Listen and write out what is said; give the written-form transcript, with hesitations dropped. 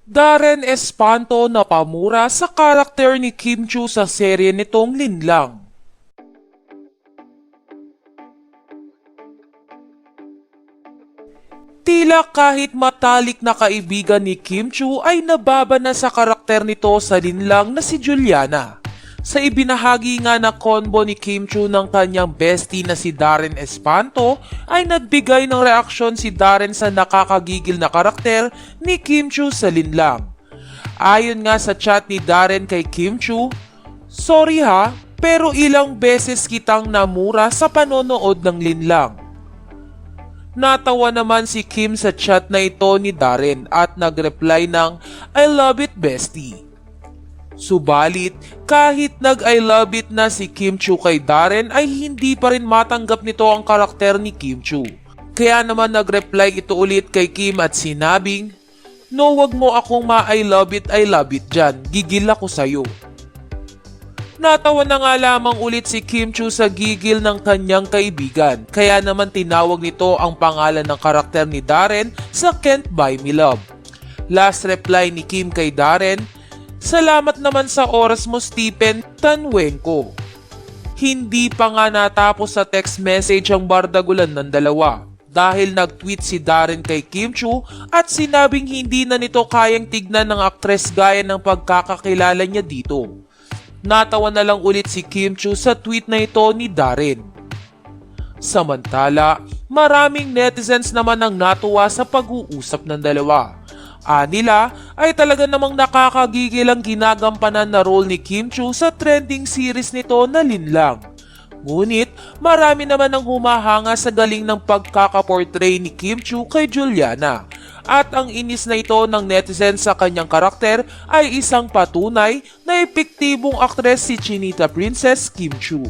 Darren Espanto na pamura sa karakter ni Kim Chu sa serye nitong Linlang. Tila kahit matalik na kaibigan ni Kim Chu ay nababa na sa karakter nito sa Linlang na si Juliana. Sa ibinahagi nga na convo ni Kim Chu ng kanyang bestie na si Darren Espanto ay nagbigay ng reaksyon si Darren sa nakakagigil na karakter ni Kim Chu sa Linlang. Ayon nga sa chat ni Darren kay Kim Chu, "Sorry ha, pero ilang beses kitang namura sa panonood ng Linlang." Natawa naman si Kim sa chat na ito ni Darren at nagreply ng "I love it bestie." Subalit, kahit nag-I love it na si Kim Chu kay Darren ay hindi pa rin matanggap nito ang karakter ni Kim Chu. Kaya naman nagreply ito ulit kay Kim at sinabing, "No, wag mo akong ma-I love it dyan, gigil ako sa'yo." Natawa na nga lamang ulit si Kim Chu sa gigil ng kanyang kaibigan, kaya naman tinawag nito ang pangalan ng karakter ni Darren sa Can't Buy Me Love. Last reply ni Kim kay Darren, "Salamat naman sa oras mo, Stephen Tanwenko." Hindi pa nga natapos sa text message ang bardagulan ng dalawa dahil nag-tweet si Darren kay Kim Chu at sinabing hindi na nito kayang tignan ng aktres gaya ng pagkakakilala niya dito. Natawa na lang ulit si Kim Chu sa tweet na ito ni Darren. Samantala, maraming netizens naman ang natuwa sa pag-uusap ng dalawa. Nila ay talaga namang nakakagigil ang ginagampanan na role ni Kim Chu sa trending series nito na Linlang. Ngunit marami naman ang humahanga sa galing ng pagkakaportray ni Kim Chu kay Juliana. At ang inis na ito ng netizens sa kanyang karakter ay isang patunay na epektibong aktres si Chinita Princess Kim Chu.